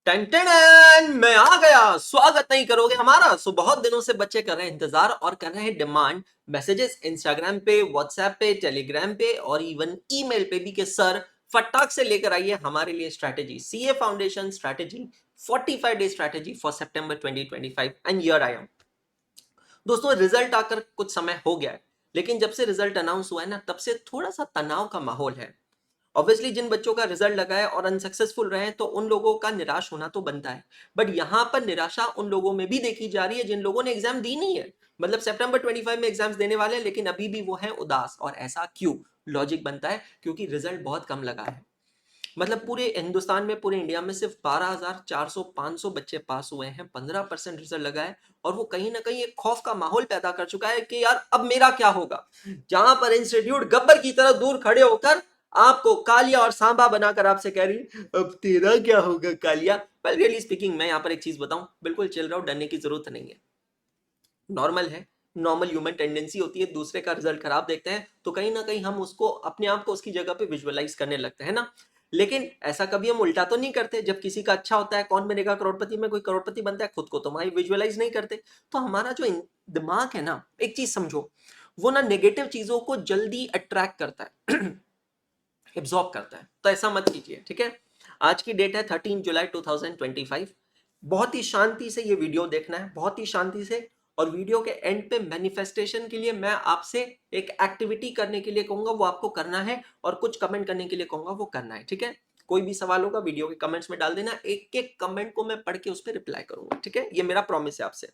Ton ton, मैं आ गया। स्वागत नहीं करोगे हमारा? बहुत दिनों से बच्चे कर रहे हैं इंतजार और कर रहे हैं डिमांड मैसेजेस इंस्टाग्राम पे, व्हाट्सएप पे, टेलीग्राम पे और इवन ईमेल पे भी कि सर फटाक से लेकर आइए हमारे लिए strategy, CA foundation strategy, 45 day strategy for September 2025 and here I am. दोस्तों, रिजल्ट आकर कुछ समय हो गया है, लेकिन जब से रिजल्ट अनाउंस हुआ है ना, तब से थोड़ा सा तनाव का माहौल है। ऑब्वियसली जिन बच्चों का रिजल्ट लगा है और अनसक्सेसफुल रहे हैं, तो उन लोगों का निराश होना तो बनता है। बट यहां पर निराशा उन लोगों में भी देखी जा रही है जिन लोगों ने एग्जाम दी नहीं है। मतलब सितंबर 25 में एग्जाम्स देने वाले हैं, लेकिन अभी भी वो हैं उदास। और ऐसा क्यों? लॉजिक बनता है क्योंकि रिजल्ट बहुत कम लगा है। मतलब पूरे हिंदुस्तान में, पूरे इंडिया में सिर्फ 12,400-500 बच्चे पास हुए हैं, 15% रिजल्ट लगा है। और वो कहीं ना कहीं एक खौफ का माहौल पैदा कर चुका है कि यार अब मेरा क्या होगा। जहां पर इंस्टीट्यूट गब्बर की तरह दूर खड़े होकर आपको कालिया और सांबा बनाकर आपसे कह रही अब तेरा क्या होगा कालिया। पर रियली स्पीकिंग, मैं यहाँ पर एक चीज बताऊं, बिल्कुल चिल रहा हूं, डरने की जरूरत नहीं है। नॉर्मल है। नॉर्मल ह्यूमन टेंडेंसी होती है, दूसरे का रिजल्ट खराब देखते हैं तो कहीं ना कहीं हम उसको, अपने आप को उसकी जगह पे विजुअलाइज करने लगते हैं ना। लेकिन ऐसा कभी हम उल्टा तो नहीं करते। जब किसी का अच्छा होता है, कौन बनेगा करोड़पति में, कोई करोड़पति बनता है, खुद को तो हमारी विजुअलाइज नहीं करते। तो हमारा जो दिमाग है ना, एक चीज समझो, वो ना नेगेटिव चीजों को जल्दी अट्रैक्ट करता है, एब्जॉर्ब करता है। तो ऐसा मत कीजिए, ठीक है। आज की डेट है 13 जुलाई 2025। बहुत ही शांति से ये वीडियो देखना है, बहुत ही शांति से। और वीडियो के एंड पे मैनिफेस्टेशन के लिए मैं आपसे एक एक्टिविटी करने के लिए कहूंगा, वो आपको करना है। और कुछ कमेंट करने के लिए कहूंगा, वो करना है, ठीक है। कोई भी सवाल होगा वीडियो के कमेंट्स में डाल देना, एक एक कमेंट को मैं पढ़ के उस पर रिप्लाई करूंगा, ठीक है। ये मेरा प्रॉमिस है आपसे।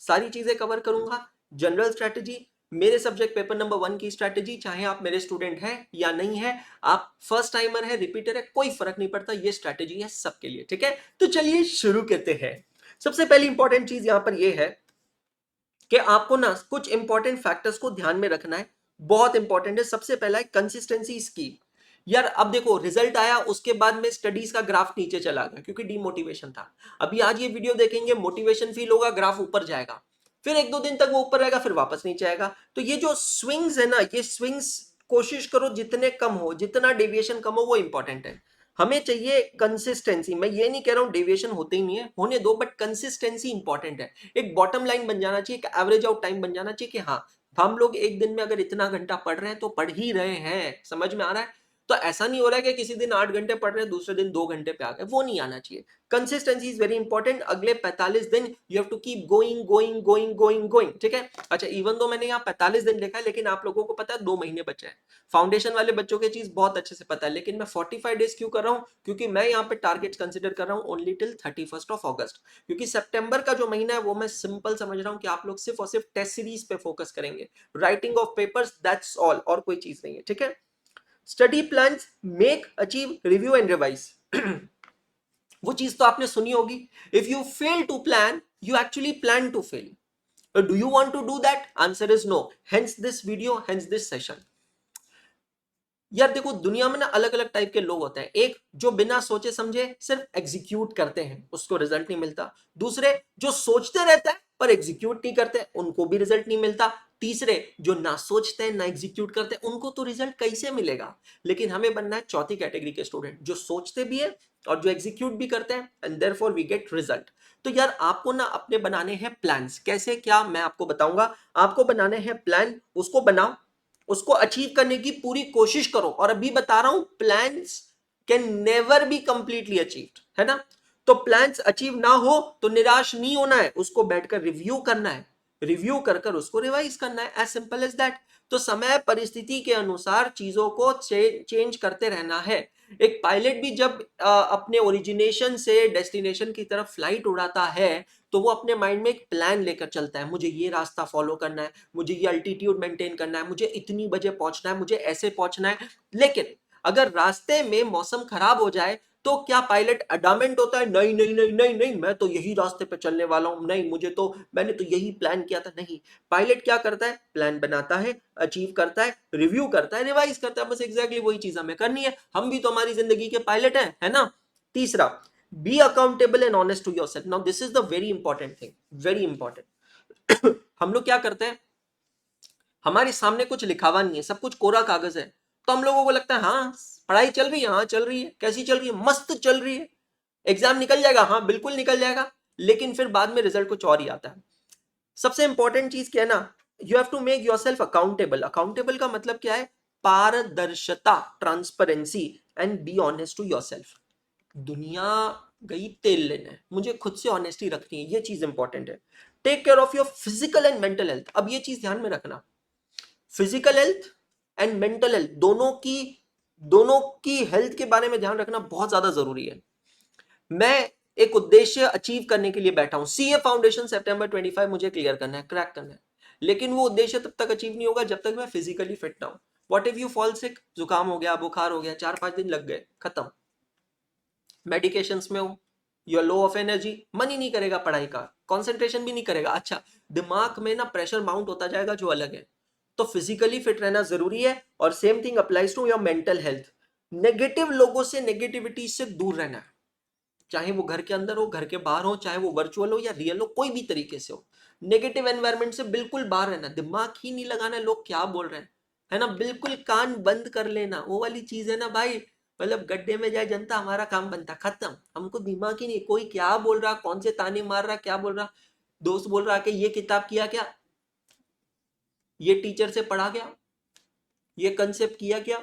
सारी चीजें कवर करूंगा। जनरल स्ट्रैटेजी, मेरे सब्जेक्ट पेपर नंबर 1 की स्ट्रैटेजी, चाहे आप मेरे स्टूडेंट हैं या नहीं है, आप फर्स्ट टाइमर है, रिपीटर है, कोई फर्क नहीं पड़ता, ये स्ट्रैटेजी है सबके लिए, ठीक है। तो चलिए शुरू करते हैं। सबसे पहली इंपॉर्टेंट चीज यहां पर यह है कि आपको ना कुछ इंपॉर्टेंट फैक्टर्स को ध्यान में रखना है। बहुत इंपॉर्टेंट है। सबसे पहला है कंसिस्टेंसी इसकी। यार अब देखो, रिजल्ट आया, उसके बाद में स्टडीज का ग्राफ नीचे चला गया क्योंकि डीमोटिवेशन था। अभी आज ये वीडियो देखेंगे, मोटिवेशन फील होगा, ग्राफ ऊपर जाएगा, फिर एक दो दिन तक वो ऊपर रहेगा, फिर वापस नीचे आएगा। तो ये जो स्विंग्स है ना, ये स्विंग्स कोशिश करो जितने कम हो, जितना डेविएशन कम हो, वो इंपॉर्टेंट है। हमें चाहिए कंसिस्टेंसी। मैं ये नहीं कह रहा हूं डेविएशन होते ही नहीं है, होने दो, बट कंसिस्टेंसी इंपॉर्टेंट है। एक बॉटम लाइन बन जाना चाहिए, एक एवरेज आउट टाइम बन जाना चाहिए कि हाँ, हम लोग एक दिन में अगर इतना घंटा पढ़ रहे हैं तो पढ़ ही रहे हैं। समझ में आ रहा है? तो ऐसा नहीं हो रहा है कि किसी दिन 8 घंटे पढ़ रहे हैं, दूसरे दिन 2 घंटे पे आ गए, वो नहीं आना चाहिए। Consistency is very important. अगले 45 दिन you have to keep going going going going going, ठीक है। अच्छा, इवन दो मैंने यहाँ 45 दिन लिखा है, लेकिन आप लोगों को पता है 2 महीने बचे हैं। फाउंडेशन वाले बच्चों की चीज बहुत अच्छे से पता है, लेकिन मैं 45 डेज क्यों कर रहा हूँ? क्योंकि मैं यहाँ पे टारगेट कंसिडर कर रहा हूँ ओनली टिल 31 अगस्त। क्योंकि सितंबर का जो महीना है वो मैं सिंपल समझ रहा हूँ कि आप लोग सिर्फ और सिर्फ टेस्ट सीरीज पे फोकस करेंगे, writing of papers, that's all, और कोई चीज नहीं है, ठीक है। Study plan, make, achieve, review and revise. वो चीज तो आपने सुनी होगी। If you fail to plan, you actually plan to fail. Do you want to do that? Answer is no, hence this video, hence this session. यार देखो, दुनिया में ना अलग अलग टाइप के लोग होते हैं। एक जो बिना सोचे समझे सिर्फ एग्जीक्यूट करते हैं, उसको रिजल्ट नहीं मिलता। दूसरे जो सोचते रहते हैं पर एग्जीक्यूट नहीं करते, उनको भी रिजल्ट नहीं मिलता। तीसरे जो ना सोचते हैं ना एग्जीक्यूट करते हैं, उनको तो रिजल्ट कैसे मिलेगा। लेकिन हमें बनना है चौथी कैटेगरी के स्टूडेंट, जो सोचते भी है और जो एग्जीक्यूट भी करते हैं, and therefore we get result. तो यार आपको ना अपने बनाने हैं प्लान्स। कैसे क्या, मैं आपको बताऊंगा। आपको बनाने हैं प्लान, उसको बनाओ, उसको अचीव करने की पूरी कोशिश करो। और अभी बता रहा हूं, plans can never be completely achieved, है ना। तो प्लान्स अचीव ना हो तो निराश नहीं होना है, उसको बैठकर रिव्यू करना है, रिव्यू कर कर उसको रिवाइज करना है, एज सिंपल एज दैट। तो समय परिस्थिति के अनुसार चीजों को चेंज करते रहना है। एक पायलट भी जब अपने ओरिजिनेशन से डेस्टिनेशन की तरफ फ्लाइट उड़ाता है, तो वो अपने माइंड में एक प्लान लेकर चलता है, मुझे ये रास्ता फॉलो करना है, मुझे ये अल्टीट्यूड मेंटेन करना है, मुझे इतनी बजे पहुंचना है, मुझे ऐसे पहुंचना है। लेकिन अगर रास्ते में मौसम खराब हो जाए, तो क्या पायलट अडामेंट होता है, नहीं नहीं नहीं नहीं नहीं, मैं तो यही रास्ते पे चलने वाला हूं, नहीं मुझे तो, मैंने तो यही प्लान किया था? नहीं। पायलट क्या करता है? प्लान बनाता है, अचीव करता है, रिव्यू करता है, रिवाइज करता है, बस एग्जैक्टली वही चीज हमें करनी है। हम भी तो हमारी जिंदगी के पायलट हैं, है ना। तीसरा, be accountable and honest to yourself. Now this is the very important thing, very important. हम लोग क्या करते हैं, हमारे सामने कुछ लिखा हुआ नहीं है, सब कुछ कोरा कागज है। तो हम लोगों को लगता है हाँ, पढ़ाई चल रही है, हाँ चल रही है। कैसी चल रही है? मस्त चल रही है। एग्जाम निकल जाएगा, हाँ बिल्कुल निकल जाएगा, लेकिन फिर बाद में रिजल्ट कुछ और ही आता है। सबसे इंपॉर्टेंट चीज क्या है ना, you have to make yourself accountable. Accountable का मतलब क्या है, पारदर्शिता, transparency, and be honest to yourself. दुनिया गई तेल लेने, मुझे खुद से ऑनेस्टी रखनी है, ये चीज इंपॉर्टेंट है। Take care of your physical and mental health. अब ये चीज ध्यान में रखना, physical health and mental health दोनों की हेल्थ के बारे में ध्यान रखना बहुत ज्यादा जरूरी है। मैं एक उद्देश्य अचीव करने के लिए बैठा हूं, सीए फाउंडेशन सितंबर 25 मुझे क्लियर करना है, क्रैक करना है, लेकिन वो उद्देश्य तब तक अचीव नहीं होगा जब तक मैं फिजिकली फिट ना हूं। What if you fall sick, जुकाम हो गया, बुखार हो गया, 4-5 दिन लग गए, खत्म, मेडिकेशंस में हो, you are low of energy, मन ही नहीं करेगा पढ़ाई का, कंसंट्रेशन भी नहीं करेगा, अच्छा दिमाग में ना प्रेशर माउंट होता जाएगा जो अलग है। तो फिजिकली फिट रहना जरूरी है, और same thing applies to your mental health. Negative लोगों से, नेगेटिविटी से दूर रहना है, चाहे वो घर के अंदर हो, घर के बाहर हो, चाहे वो वर्चुअल हो या रियल हो, कोई भी तरीके से हो, नेगेटिव एनवायरनमेंट से बिल्कुल बाहर रहना, दिमाग ही नहीं लगाना लोग क्या बोल रहे हैं, है ना, बिल्कुल कान बंद कर लेना, वो वाली चीज है ना भाई, मतलब गड्ढे में जाए जनता, हमारा काम बनता, खत्म, हमको दिमाग ही नहीं, कोई क्या बोल रहा, कौन से ताने मार रहा, क्या बोल रहा, दोस्त बोल रहा कि ये किताब किया क्या, ये टीचर से पढ़ा गया, ये कंसेप्ट किया क्या।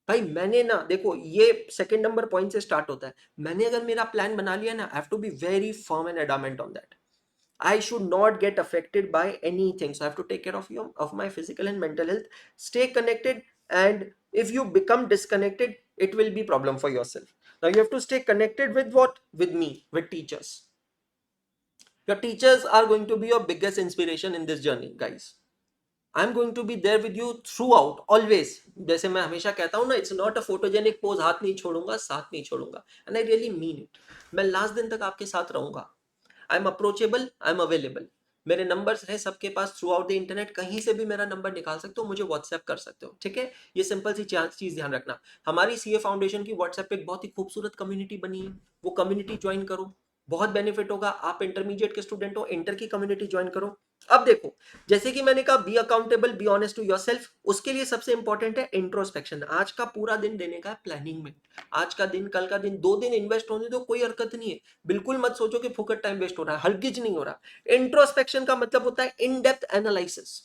भाई मैंने ना देखो, ये सेकंड नंबर पॉइंट से स्टार्ट होता है, मैंने अगर मेरा प्लान बना लिया ना, I have to be very firm and adamant on that. I should not get affected by anything. So I have to take care of my physical and mental health. Stay connected, and if you become disconnected, it will be problem for yourself. Now you have to stay connected with what? With me, with teachers. Your teachers are going to be your biggest inspiration in this journey, guys. I'm going to be there with you throughout, always. जैसे मैं हमेशा कहता हूँ ना, it's not a photogenic pose, हाथ नहीं छोड़ूंगा, साथ नहीं छोड़ूंगा, and I really mean it. मैं लास्ट दिन तक आपके साथ रहूंगा। I am approachable, I am available, मेरे नंबर्स हैं सबके pass through out the internet, कहीं से भी मेरा नंबर निकाल सकते हो, मुझे व्हाट्सएप कर सकते हो, ठीक है। ये सिंपल सी चीज ध्यान रखना। हमारी सीए फाउंडेशन की व्हाट्सएप पे एक बहुत ही खूबसूरत कम्युनिटी बनी है, वो कम्युनिटी ज्वाइन करो, बहुत बेनिफिट होगा। आप इंटरमीडिएट के स्टूडेंट हो, इंटर की कम्युनिटी ज्वाइन करो। अब देखो, जैसे कि मैंने कहा, be accountable, be honest to yourself, उसके लिए सबसे इंपॉर्टेंट है इंट्रोस्पेक्शन। आज का पूरा दिन देने का है प्लानिंग में, आज का दिन, कल का दिन, 2 दिन इन्वेस्ट होने दो, कोई हरकत नहीं है। बिल्कुल मत सोचो कि फुकट टाइम वेस्ट हो रहा है, हरगिज नहीं हो रहा। इंट्रोस्पेक्शन का मतलब होता है इन डेप्थ एनालिसिस।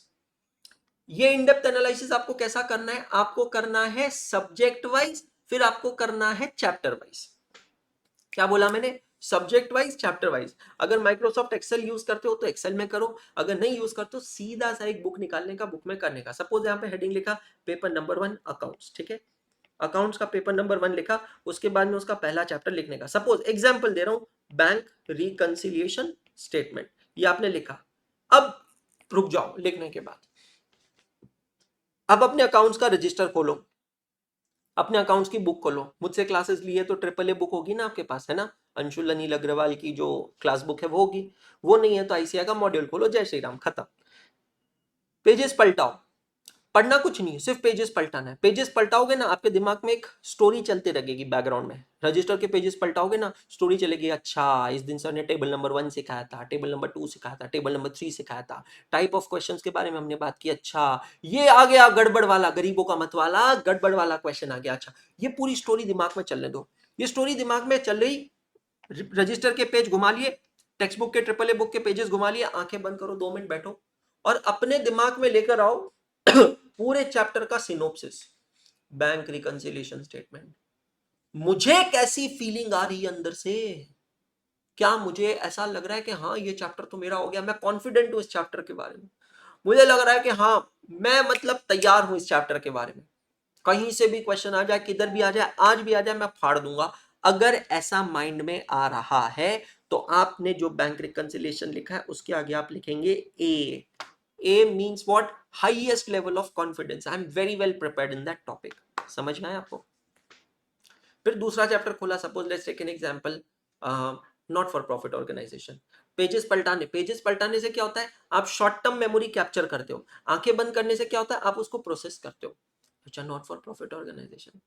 ये इन डेप्थ एनालिसिस आपको कैसा करना है, आपको करना है सब्जेक्ट वाइज, फिर आपको करना है चैप्टर वाइज। क्या बोला मैंने, सब्जेक्ट वाइज, चैप्टर वाइज। अगर माइक्रोसॉफ्ट एक्सेल यूज करते हो तो एक्सेल में करो, अगर नहीं यूज करते हो सीधा सा एक बुक निकालने का, बुक में करने का। सपोज यहाँ पे हेडिंग लिखा पेपर नंबर 1 अकाउंट्स, ठीक है, अकाउंट्स का पेपर नंबर 1 लिखा, उसके बाद में उसका पहला चैप्टर लिखने का। सपोज एग्जांपल दे रहा हूं, बैंक रिकंसिलिएशन स्टेटमेंट, ये आपने लिखा। अब रुक जाओ लिखने के बाद, अब अपने अकाउंट्स का रजिस्टर खोलो, अपने अकाउंट्स की बुक खोलो। मुझसे क्लासेस ली है तो ट्रिपल ए बुक होगी ना आपके पास, है ना, अंशुल अनिल अग्रवाल की जो क्लास बुक है वो होगी। वो नहीं है तो आईसीआई का मॉड्यूल खोलो, जय श्री राम, खत्म। पेजेस पलटाओ, पढ़ना कुछ नहीं है, सिर्फ पेजेस पलटाना है। पेजेस पलटाओगे ना, आपके दिमाग में एक स्टोरी चलती रहेगी बैकग्राउंड में। रजिस्टर के पेजेस पलटाओगे ना, स्टोरी चलेगी, अच्छा इस दिन सर ने टेबल नंबर 1 सिखाया था, टेबल नंबर 2 सिखाया था, टेबल नंबर 3 सिखाया था, टाइप ऑफ क्वेश्चंस के बारे में हमने बात की, अच्छा ये आ गया गड़बड़ वाला, गरीबों का मत वाला गड़बड़ वाला क्वेश्चन आ गया, अच्छा। ये पूरी स्टोरी दिमाग में चलने दो। ये स्टोरी दिमाग में चल रही, रजिस्टर के पेज घुमा लिए, टेक्स्ट बुक के, ट्रिपल ए बुक के पेजेस घुमा लिए, आंखें बंद करो, 2 मिनट बैठो और अपने दिमाग में लेकर आओ पूरे चैप्टर का सिनोप्सिस, बैंक रिकंसिलिएशन स्टेटमेंट। मुझे कैसी फीलिंग आ रही है अंदर से, क्या मुझे ऐसा लग रहा है कि हाँ ये चैप्टर तो मेरा हो गया, मैं कॉन्फिडेंट हूं इस चैप्टर के बारे में, मुझे लग रहा है कि हाँ मैं मतलब तैयार हूं इस चैप्टर के बारे में, कहीं से भी क्वेश्चन आ जाए, किधर भी आ जाए, आज भी आ जाए, मैं फाड़ दूंगा। अगर ऐसा माइंड में आ रहा है तो आपने जो बैंक रिकंसिलिएशन लिखा है उसके आगे आप लिखेंगे A. A means what, highest level of confidence, I am very well prepared in that topic. समझ में आया आपको। फिर दूसरा चैप्टर खोला, suppose let's take an example, not for profit organisation. Pages पलटाने से क्या होता है, आप शॉर्ट टर्म मेमोरी कैप्चर करते हो। आंखें बंद करने से क्या होता है, आप उसको प्रोसेस करते हो। अच्छा, नॉट फॉर प्रॉफिट ऑर्गेनाइजेशन,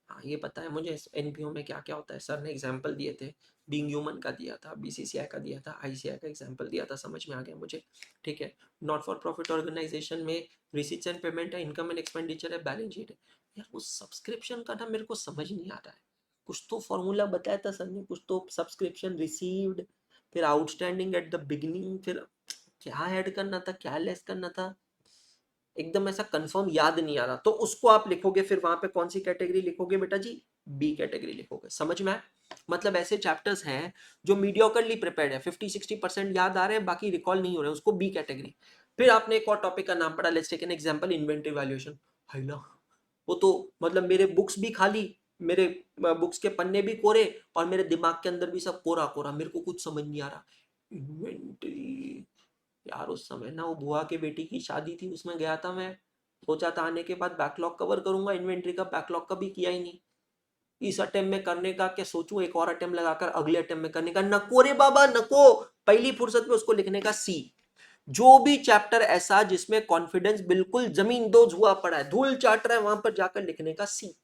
हाँ ये पता है मुझे एनपीओ में क्या क्या होता है, सर ने एग्जाम्पल दिए थे, बीइंग ह्यूमन का दिया था, बीसीसीआई का दिया था, आईसीआई का एग्जाम्पल दिया था, समझ में आ गया मुझे, ठीक है। नॉट फॉर प्रॉफिट ऑर्गेनाइजेशन में रिसीट्स एंड पेमेंट है, इनकम एंड एक्सपेंडिचर है, बैलेंस शीट है। यार वो सब्सक्रिप्शन का ना मेरे को समझ नहीं आ रहा है, कुछ तो फॉर्मूला बताया था सर ने, कुछ तो सब्सक्रिप्शन रिसीव्ड, फिर आउटस्टैंडिंग एट द बिगिनिंग, फिर क्या ऐड करना था, क्या लेस करना था, एकदम ऐसा कंफर्म याद नहीं आ रहा। तो उसको आप लिखोगे, फिर वहां पे कौन सी कैटेगरी लिखोगे बेटा जी, बी कैटेगरी लिखोगे। समझ में आया? मतलब ऐसे चैप्टर्स हैं जो मीडियोकरली प्रिपेयर्ड है, 50-60% याद आ रहे हैं, बाकी रिकॉल नहीं हो रहे, उसको बी कैटेगरी। फिर आपने एक और टॉपिक का नाम पढ़ा, let's take an example, inventory valuation. हाइला, वो तो मतलब मेरे बुक्स भी खाली, मेरे बुक्स के पन्ने भी कोरे, और मेरे दिमाग के अंदर भी सब कोरा कोरा, मेरे को कुछ समझ नहीं आ रहा। इन्वेंटरी, यार उस समय ना वो बुआ के बेटी की शादी थी, उसमें गया था मैं, सोचा था आने के बाद बैकलॉग कवर करूंगा, इन्वेंटरी का बैकलॉग कभी किया ही नहीं। इस अटेम्प्ट में करने का क्या सोचूं, एक और अटेम्प्ट लगाकर अगले अटेम्प्ट में करने का, नको रे बाबा नको, पहली फुर्सत में उसको लिखने का सी। जो भी चैप्टर ऐसा जिसमें कॉन्फिडेंस बिल्कुल जमीन दोज हुआ पड़ा है, धूल चाट रहा है, वहां पर जाकर लिखने का सी।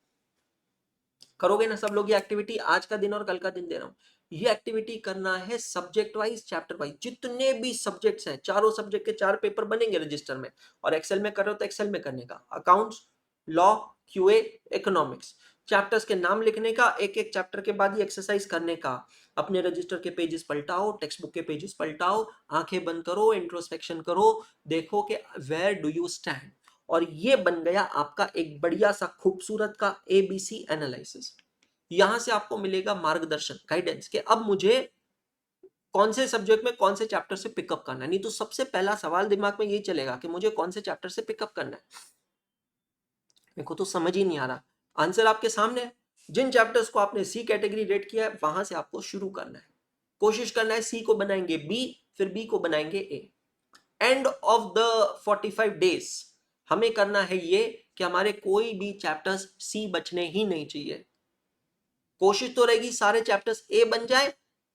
करोगे ना सब लोग ये एक्टिविटी? आज का दिन और कल का दिन दे रहा हूं, ये एक्टिविटी करना है सब्जेक्ट वाइज, चैप्टर वाइज, जितने भी सब्जेक्ट्स हैं, चारों सब्जेक्ट के 4 पेपर बनेंगे रजिस्टर में, और एक्सेल में कर रहे हो तो एक्सेल में करने का, accounts, law, QA, economics, chapters के नाम लिखने का, एक एक चैप्टर के बाद ये एक्सरसाइज करने का, अपने रजिस्टर के पेजेस पलटाओ, टेक्स्ट बुक के पेजेस पलटाओ, आंखें बंद करो, इंट्रोस्पेक्शन करो, देखो कि वेयर डू यू स्टैंड, और ये बन गया आपका एक बढ़िया सा खूबसूरत का एबीसी एनालिसिस। यहां से आपको मिलेगा मार्गदर्शन, गाइडेंस, कि अब मुझे कौन से सब्जेक्ट में कौन से चैप्टर से पिकअप करना है। नहीं तो सबसे पहला सवाल दिमाग में यही चलेगा कि मुझे कौन से चैप्टर से पिकअप करना है, मेरे को तो समझ ही नहीं आ रहा। आंसर आपके सामने है, जिन चैप्टर्स को आपने सी कैटेगरी रेट किया है वहां से आपको शुरू करना है, कोशिश करना है सी को बनाएंगे बी, फिर बी को बनाएंगे ए। एंड ऑफ द 45 डेज हमें करना है ये कि हमारे कोई भी चैप्टर्स सी बचने ही नहीं चाहिए। कोशिश तो रहेगी सारे चैप्टर्स ए बन जाए,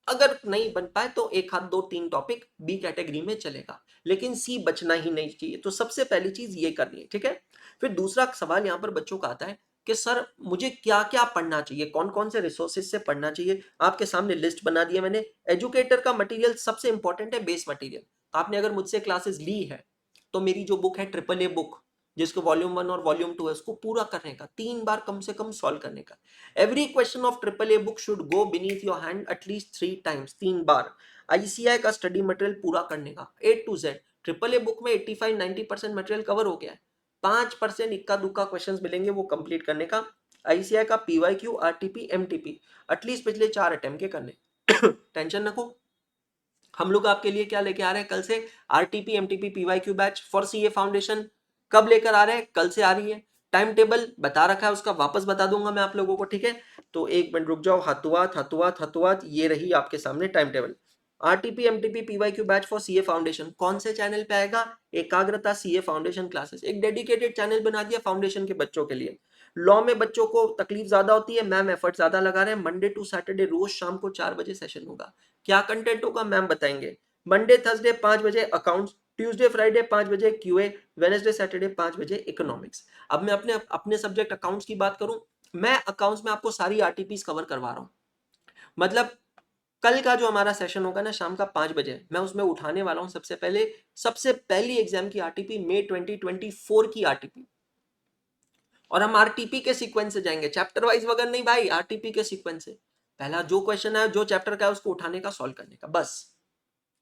अगर नहीं बन पाए तो एक हाथ 2-3 टॉपिक बी कैटेगरी में चलेगा, लेकिन सी बचना ही नहीं चाहिए। तो सबसे पहली चीज ये करनी है, ठीक है। फिर दूसरा सवाल यहाँ पर बच्चों का आता है कि सर मुझे क्या क्या पढ़ना चाहिए, कौन कौन से रिसोर्सेज से पढ़ना चाहिए। आपके सामने लिस्ट बना दी है मैंने। एजुकेटर का मटेरियल सबसे इंपॉर्टेंट है, बेस मटेरियल। आपने अगर मुझसे क्लासेस ली है तो मेरी जो बुक है ट्रिपल ए बुक, जिसको वॉल्यूम 1 और वॉल्यूम 2 है, उसको पूरा करने का, 3 बार कम से कम सॉल्व करने का। Every question of triple a book should go beneath your hand at least 3 times, 3 bar. ICI का स्टडी मटेरियल पूरा करने का A to Z। Triple a book में 85-90% मटेरियल कवर हो गया है, 5% इक्का दुक्का क्वेश्चंस मिलेंगे वो कंप्लीट करने का। आईसीआई का पीवाईक्यू, आरटीपी, एमटीपी एटलीस्ट पिछले 4 अटेम्प्ट के करने। टेंशन रखो, हम लोग आपके लिए क्या लेके आ रहे हैं कल से, RTP, MTP, PYQ batch for CA foundation. कब लेकर आ रहे हैं? कल से आ रही है। टाइम टेबल बता रखा है, उसका वापस बता दूंगा मैं आप लोगों को, ठीक है। तो एक मिनट रुक जाओ, हथुआत हथुआत हथुआत, ये रही आपके सामने time table. RTP, MTP, PYQ batch for CA foundation कौन से चैनल पे आएगा? एकाग्रता सीए फाउंडेशन क्लासेस, एक डेडिकेटेड चैनल बना दिया फाउंडेशन के बच्चों के लिए। लॉ में बच्चों को तकलीफ ज्यादा होती है, मैम एफर्ट ज्यादा लगा रहे हैं। मंडे टू सैटरडे रोज शाम को 4 बजे सेशन होगा। क्या कंटेंट होगा मैम बताएंगे। मंडे थर्सडे 5 बजे अकाउंट्स, ट्यूसडे फ्राइडे 5 बजे क्यूए, वेडनेसडे सैटरडे 5 बजे इकोनॉमिक्स। अब मैं अपने अपने सब्जेक्ट अकाउंट्स की बात करूं, मैं अकाउंट्स में आपको सारी आरटीपीस कवर करवा रहा हूं। मतलब कल का जो हमारा सेशन होगा ना शाम का 5 बजे, मैं उसमें उठाने वाला हूं सबसे पहले, सबसे पहली एग्जाम की आरटीपी, मई 2024 की आरटीपी। और हम आरटीपी के सीक्वेंस से जाएंगे, चैप्टर वाइज वगैरह नहीं भाई, आरटीपी के सीक्वेंस से। पहला जो क्वेश्चन है, जो चैप्टर का है, उसको उठाने का, सॉल्व करने का, बस।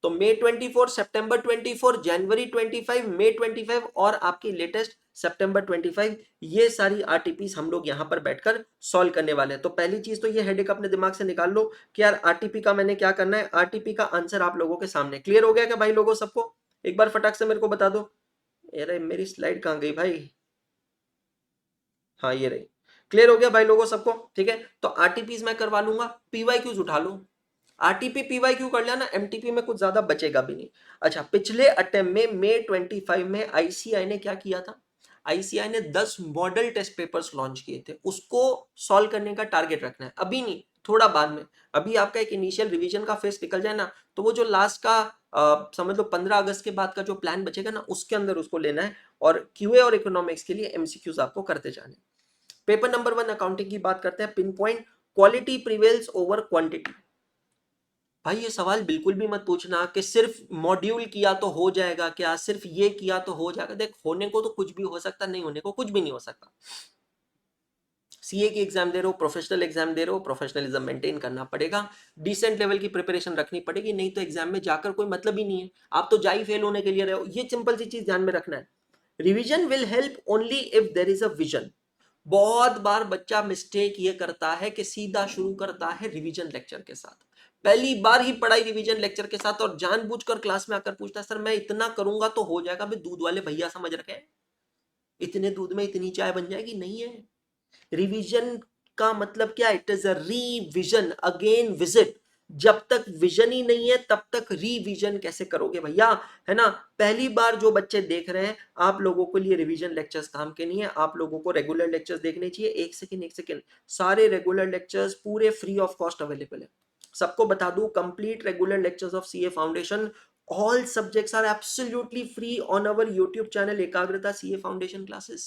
तो मई 24, सितंबर 24, जनवरी 25, मई 25 और आपकी लेटेस्ट सितंबर 25, ये सारी आरटीपीस हम लोग यहां पर बैठकर सॉल्व करने वाले हैं। तो पहली चीज तो ये हेडेक अपने दिमाग से निकाल लो कि यार आरटीपी का मैंने क्या करना है। आरटीपी का आंसर आप लोगों के सामने क्लियर हो गया क्या भाई लोगों सबको? एक बार फटाक से मेरे को बता दो। अरे मेरी स्लाइड कहां गई भाई? हाँ ये रही। क्लियर हो गया भाई लोगों सबको? ठीक है, तो आरटीपीस मैं करवा लूंगा, पीवाईक्यूज उठा लो। आरटीपी पीवाईक्यू कर लिया ना, एमटीपी में कुछ ज्यादा बचेगा भी नहीं। अच्छा, पिछले अटेम्प्ट में मई 25 में आईसीआई ने क्या किया था? आईसीआई ने 10 मॉडल टेस्ट पेपर्स लॉन्च किए थे, उसको सॉल्व करने का टारगेट रखना है। अभी नहीं, थोड़ा बाद में। अभी आपका एक इनिशियल रिवीजन का फेस निकल जाए ना, तो वो जो लास्ट का समझ लो 15 अगस्त के बाद का जो प्लान बचेगा ना, उसके अंदर उसको लेना है। और क्यूए और इकोनॉमिक्स के लिए एमसीक्यूज आपको करते जाने। पेपर नंबर 1 अकाउंटिंग की बात करते हैं। Pin point, quality prevails over quantity. भाई ये सवाल बिल्कुल भी मत पूछना कि सिर्फ मॉड्यूल किया तो हो जाएगा क्या, सिर्फ ये किया तो हो जाएगा। देख, होने को तो कुछ भी हो सकता, नहीं होने को कुछ भी नहीं हो सकता। सीए की एग्जाम दे रहे हो, प्रोफेशनल एग्जाम दे रहे हो, प्रोफेशनलिज्म मेंटेन करना पड़ेगा, डिसेंट लेवल की प्रिपरेशन रखनी पड़ेगी, नहीं तो एग्जाम में जाकर कोई मतलब ही नहीं है, आप तो जा ही फेल होने के लिए रहे हो। ये सिंपल सी चीज ध्यान में रखना है। Revision will help only if there is a vision. बहुत बार बच्चा मिस्टेक ये करता है कि सीधा शुरू करता है रिवीजन लेक्चर के साथ, पहली बार ही पढ़ाई रिवीजन लेक्चर के साथ, और जानबूझकर क्लास में आकर पूछता है सर मैं इतना करूंगा तो हो जाएगा। भाई दूध वाले भैया समझ रखे हैं, इतने दूध में इतनी चाय बन जाएगी? नहीं है। रिवीजन का मतलब क्या? It is a revision, again visit. जब तक विजन ही नहीं है तब तक रीविजन कैसे करोगे भैया, है ना। पहली बार जो बच्चे देख रहे हैं, आप लोगों के लिए रिवीजन लेक्चर्स काम के नहीं है, आप लोगों को रेगुलर लेक्चर्स देखने चाहिए। एक सेकंड एक सेकंड, सारे रेगुलर लेक्चर्स पूरे फ्री ऑफ कॉस्ट अवेलेबल है। सबको बता दूं, complete regular lectures of CA foundation, all subjects are absolutely free on our YouTube channel एकाग्रता CA foundation classes.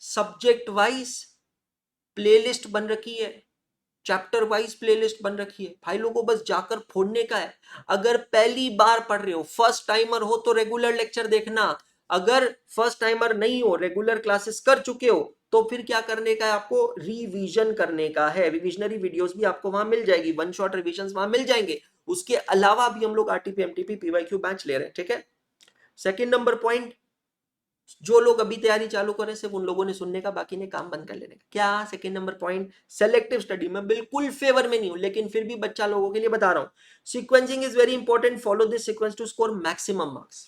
Subject wise playlist बन रखी है, चैप्टर वाइज प्लेलिस्ट बन रखी है, भाई लोगों को बस जाकर फोड़ने का है। अगर पहली बार पढ़ रहे हो, फर्स्ट टाइमर हो तो रेगुलर लेक्चर देखना, अगर फर्स्ट टाइमर नहीं हो, रेगुलर क्लासेस कर चुके हो, तो फिर क्या करने का है? आपको रिवीजन करने का है। रिविजनरी वीडियोस भी आपको वहां मिल जाएगी, वन शॉट रिविजन वहां मिल जाएंगे। उसके अलावा भी हम लोग आरटीपी एमटीपी पीवाईक्यू बैच ले रहे हैं, ठीक है। सेकेंड नंबर पॉइंट, जो लोग अभी तैयारी चालू करें सिर्फ उन लोगों ने सुनने का, बाकी ने काम बंद कर लेने का। क्या? Second number point, selective study. मैं बिल्कुल फेवर में नहीं हूं, लेकिन फिर भी बच्चा लोगों के लिए बता रहा हूं। Sequencing is very important, follow this sequence to score maximum marks.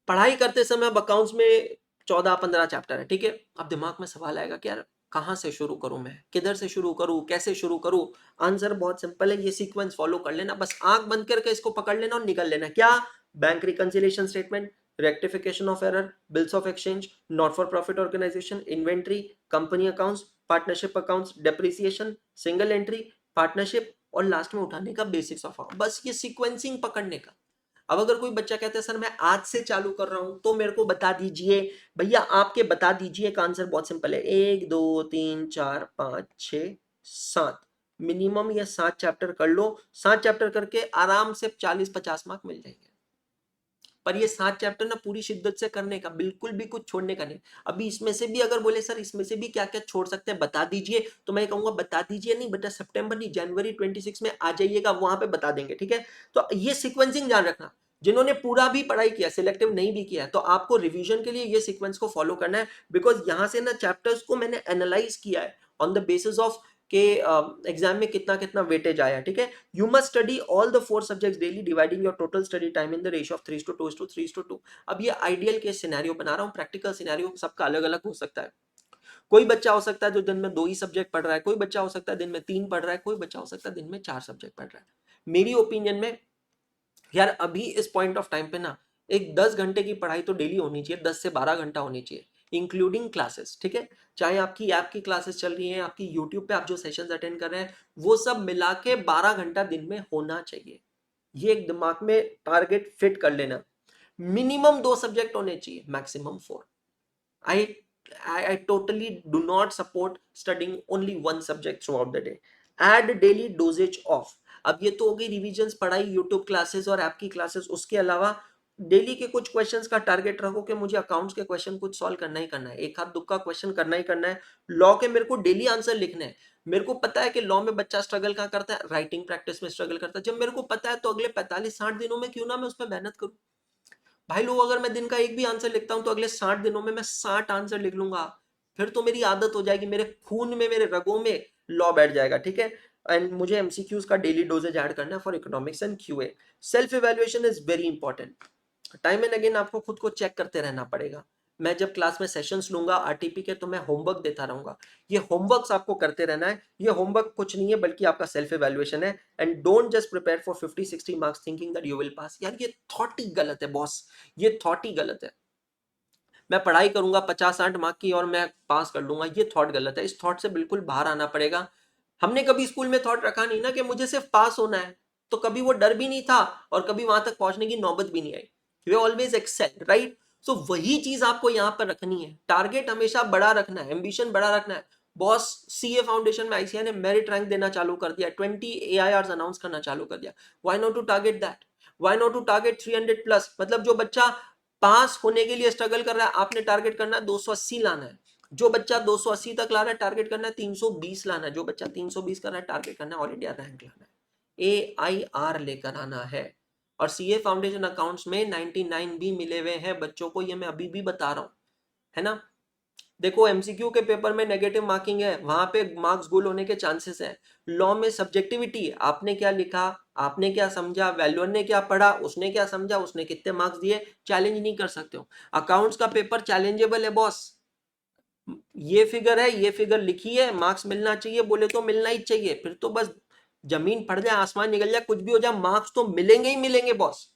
पढ़ाई करते समय अब अकाउंट्स में 14-15 चैप्टर है, ठीक है। अब दिमाग में सवाल आएगा कि यार कहां से शुरू करूं, मैं किधर से शुरू करूं, कैसे शुरू करूं? आंसर बहुत सिंपल है, ये सीक्वेंस फॉलो कर लेना, बस आंख बंद करके इसको पकड़ लेना और निकल लेना। क्या? Bank reconciliation statement, rectification of error, bills of exchange, not for profit organisation, inventory, company accounts, partnership accounts, depreciation, single entry, partnership, और लास्ट में उठाने का बेसिक्स ऑफ अकाउंट। बस ये सीक्वेंसिंग पकड़ने का। अब अगर कोई बच्चा कहता है सर मैं आज से चालू कर रहा हूं, तो मेरे को बता दीजिए भैया, आपके बता दीजिए का आंसर बहुत सिंपल है। 1 2 3 4 5 6 7, मिनिमम ये 7 चैप्टर कर लो। 7 चैप्टर करके आराम से 40-50 मार्क मिल जाएंगे। पर ये 7 चैप्टर ना पूरी शिद्दत से करने का, बिल्कुल भी कुछ छोड़ने का नहीं। अभी इसमें से भी अगर बोले सर इसमें से भी क्या क्या छोड़ सकते हैं बता दीजिए, तो मैं कहूंगा बता दीजिए नहीं बेटा, सितंबर नहीं जनवरी 26 में आ जाइएगा, वहां पे बता देंगे, ठीक है। तो ये सीक्वेंसिंग ध्यान रखना। जिन्होंने पूरा भी पढ़ाई किया, सिलेक्टिव नहीं भी किया है, तो आपको रिवीजन के लिए ये सीक्वेंस को फॉलो करना है। बिकॉज यहां से ना चैप्टर्स को मैंने एनालाइज किया है ऑन द बेसिस ऑफ के एग्जाम में कितना कितना वेटेज आया, ठीक है। You must study all the 4 subjects daily, dividing your total study time in the ratio of 3:2 अब ये आइडियल केस सिनेरियो बना रहा हूँ, प्रैक्टिकल सिनेरियो सबका अलग अलग हो सकता है। कोई बच्चा हो सकता है जो दिन में 2 ही सब्जेक्ट पढ़ रहा है, कोई बच्चा हो सकता है दिन में 3 पढ़ रहा है, कोई बच्चा हो सकता है दिन में 4 सब्जेक्ट पढ़ रहा है। मेरी ओपिनियन में यार अभी इस पॉइंट ऑफ टाइम पे ना एक 10 घंटे की पढ़ाई तो डेली होनी चाहिए, 10 से 12 घंटा होनी चाहिए, इंक्लूडिंग क्लासेस, ठीक है। चाहे आपकी ऐप की क्लासेस चल रही हैं, आपकी यूट्यूब पे आप जो सेशंस अटेंड कर रहे हैं, वो सब मिला के 12 घंटा दिन में होना चाहिए। ये एक दिमाग में टारगेट फिट कर लेना। मिनिमम 2 सब्जेक्ट होने चाहिए, maximum 4। I I totally do not support studying only one subject throughout the day. Add daily dosage of। अब ये तो हो गई रिविजन्स, पढ़ाई, यूट्यूब क्लासेस और ऐप की क्लासेस। उसके अलावा डेली के कुछ क्वेश्चंस का टारगेट रखो कि मुझे अकाउंट्स के क्वेश्चन कुछ सॉल्व करना ही करना है, एक हाथ दुक्का क्वेश्चन करना ही करना है। लॉ के मेरे को डेली आंसर लिखने हैं। मेरे को पता है कि लॉ में बच्चा स्ट्रगल कहाँ करता है, राइटिंग प्रैक्टिस में स्ट्रगल करता है। जब मेरे को पता है तो अगले 45-60 दिनों में क्यों ना मैं उसमें मेहनत करूं। भाई लोग, अगर मैं दिन का एक भी आंसर लिखता हूं तो अगले 60 दिनों में मैं 60 आंसर लिख लूंगा। फिर तो मेरी आदत हो जाएगी, मेरे खून में, मेरे रगों में लॉ बैठ जाएगा, ठीक है। एंड मुझे एमसीक्यूज का डेली डोजेज ऐड करना है for economics and QA. Self evaluation is very important. Time and again आपको खुद को चेक करते रहना पड़ेगा। मैं जब क्लास में सेशंस लूंगा आरटीपी के, तो मैं होमवर्क देता रहूंगा। ये होमवर्क्स आपको करते रहना है। ये होमवर्क कुछ नहीं है बल्कि आपका सेल्फ इवैल्यूएशन है। And don't just prepare for 50-60 marks thinking that you will pass. यार ये थॉट ही गलत है बॉस, ये थॉट ही गलत है। मैं पढ़ाई करूंगा 50-60 मार्क की और मैं पास कर लूंगा, ये थॉट गलत है। इस थॉट से बिल्कुल बाहर आना पड़ेगा। हमने कभी स्कूल में थॉट रखा नहीं ना कि मुझे सिर्फ पास होना है, तो कभी वो डर भी नहीं था और कभी वहां तक पहुंचने की नौबत भी नहीं आई। वे ऑलवेज एक्सेल, राइट। सो वही चीज आपको यहाँ पर रखनी है। टारगेट हमेशा बड़ा रखना है, एम्बिशन बड़ा रखना है। बॉस, सीए फाउंडेशन में आईसीआई ने मेरिट रैंक देना चालू कर दिया, 20 एआईआर अनाउंस करना चालू कर दिया। Why not to target that? Why not to target 300 plus? मतलब जो बच्चा पास होने के लिए स्ट्रगल कर रहा है, आपने टारगेट करना है 280 लाना है। जो बच्चा 280 तक ला रहा है टारगेट करना है 320 लाना है, जो बच्चा 320 कर रहा है टारगेट करना है ऑल इंडिया रैंक लाना है, AIR लेकर आना है। और सीए फाउंडेशन अकाउंट्स में 99 भी मिले हुए हैं बच्चों को, ये मैं अभी भी बता रहा हूं, है ना। देखो एमसीक्यू के पेपर में नेगेटिव मार्किंग है, वहां पे मार्क्स गुल होने के चांसेस है। लॉ में सब्जेक्टिविटी है, आपने क्या लिखा, आपने क्या समझा, वैल्यूअर ने क्या पढ़ा, उसने क्या समझा, उसने कितने मार्क्स दिए, चैलेंज नहीं कर सकते हो। अकाउंट्स का पेपर चैलेंजेबल है बॉस, ये फिगर है, ये फिगर लिखी है, मार्क्स मिलना चाहिए बोले तो मिलना ही चाहिए, फिर तो बस जमीन फट जाए आसमान निकल जाए कुछ भी हो जाए, मार्क्स तो मिलेंगे ही मिलेंगे बॉस।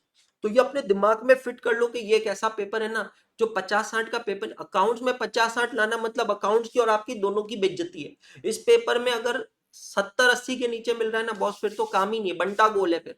तो ये अपने दिमाग में फिट कर लो कि ये एक ऐसा पेपर है ना जो 50-60 का पेपर, अकाउंट्स में 50-60 लाना मतलब अकाउंट्स की और आपकी दोनों की बेइज्जती है। इस पेपर में अगर 70-80 के नीचे मिल रहा है ना बॉस, फिर तो काम ही नहीं है, बंटा गोल है फिर।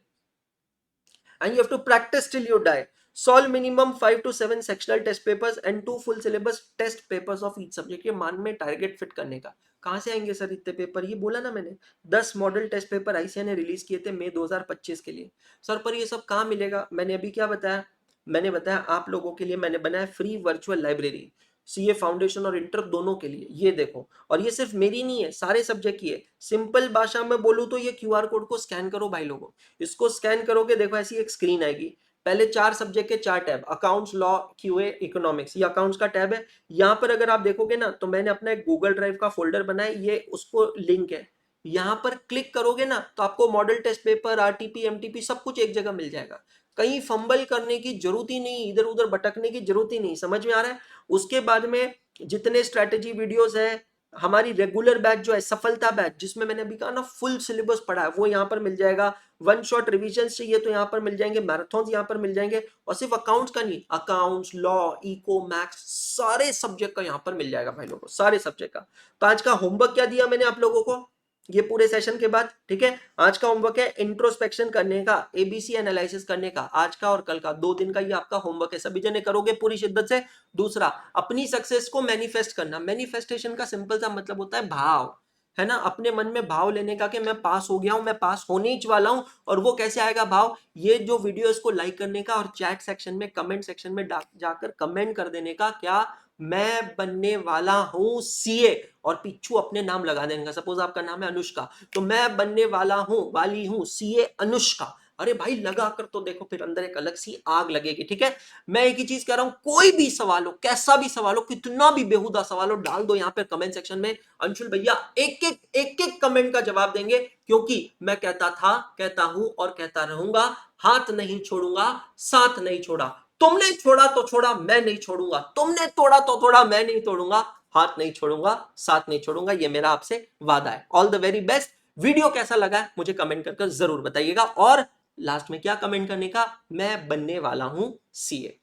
and you have to practice till you die. Solve minimum 5 to 7 sectional test papers and 2 full syllabus test papers of each subject। ये मान में टारगेट फिट करने का कहां से आएंगे सर इतने पेपर, ये बोला ना मैंने 10 मॉडल टेस्ट पेपर आईसीएआई ने रिलीज किए थे मई 2025 के लिए। सर पर ये सब कहाँ मिलेगा, मैंने अभी क्या बताया, मैंने बताया आप लोगों के लिए मैंने बनाया free virtual library, CA foundation और इंटर दोनों के लिए, ये देखो। और ये सिर्फ मेरी नहीं है, सारे सब्जेक्ट की है। सिंपल भाषा में बोलूं तो ये क्यूआर कोड को स्कैन करो भाई लोगों, इसको स्कैन करोगे देखो ऐसी एक स्क्रीन आएगी, पहले 4 सब्जेक्ट के 4 tab, accounts, law, QA, economics, ये अकाउंट्स का टैब है। यहाँ पर अगर आप देखोगे ना तो मैंने अपना एक गूगल ड्राइव का फोल्डर बनाया, ये उसको लिंक है, यहाँ पर क्लिक करोगे ना तो आपको model test paper, RTP, MTP सब कुछ एक जगह मिल जाएगा, कहीं फंबल करने की जरूरत ही नहीं, इधर उधर भटकने की जरूरत ही नहीं, समझ में आ रहा है। उसके बाद में जितने स्ट्रैटेजी वीडियोस है, हमारी रेगुलर बैच जो है सफलता बैच, जिसमें मैंने अभी कहा ना फुल सिलेबस पढ़ा है, वो यहाँ पर मिल जाएगा। वन शॉट रिविजन चाहिए तो यहाँ पर मिल जाएंगे, मैराथन यहाँ पर मिल जाएंगे। और सिर्फ अकाउंट्स का नहीं, अकाउंट्स, लॉ, इको, मैथ्स, सारे सब्जेक्ट का यहाँ पर मिल जाएगा भाई लोगों, सारे सब्जेक्ट का। तो आज का होमवर्क क्या दिया मैंने आप लोगों को ये पूरे सेशन के बाद, ठीक है। आज का होमवर्क है इंट्रोस्पेक्शन करने का, एबीसी एनालिसिस करने का, आज का और कल का 2 दिन का ये आपका होमवर्क है, सभी जने करोगे पूरी शिद्दत से। दूसरा, अपनी सक्सेस को मैनिफेस्ट करना, मैनिफेस्टेशन का सिंपल सा मतलब होता है भाव, है ना, अपने मन में भाव लेने का कि मैं पास हो गया हूं, मैं पास होने ही वाला हूं। और वो कैसे आएगा भाव, ये जो वीडियो इसको लाइक करने का और चैट सेक्शन में कमेंट सेक्शन में जाकर कमेंट कर देने का, क्या मैं बनने वाला हूं सीए, और पिछू अपने नाम लगा देने का, सपोज आपका नाम है अनुष्का, तो मैं बनने वाली हूं सीए अनुष्का। अरे भाई लगा कर तो देखो, फिर अंदर एक अलग सी आग लगेगी, ठीक है। मैं एक ही चीज कह रहा हूं, कोई भी सवाल हो, कैसा भी सवाल हो, कितना भी बेहुदा सवाल हो, डाल दो यहाँ पे कमेंट सेक्शन में, अंशुल भैया एक एक कमेंट का जवाब देंगे, क्योंकि मैं कहता था, कहता हूं और कहता रहूंगा, हाथ नहीं छोड़ूंगा, साथ नहीं छोड़ा। तुमने छोड़ा तो छोड़ा, मैं नहीं छोड़ूंगा, तुमने तोड़ा तो तोड़ा, मैं नहीं तोड़ूंगा, हाथ नहीं छोड़ूंगा, साथ नहीं छोड़ूंगा, ये मेरा आपसे वादा है। All the very best. Video कैसा लगा है मुझे कमेंट करके जरूर बताइएगा, और लास्ट में क्या कमेंट करने का, मैं बनने वाला हूं सीए।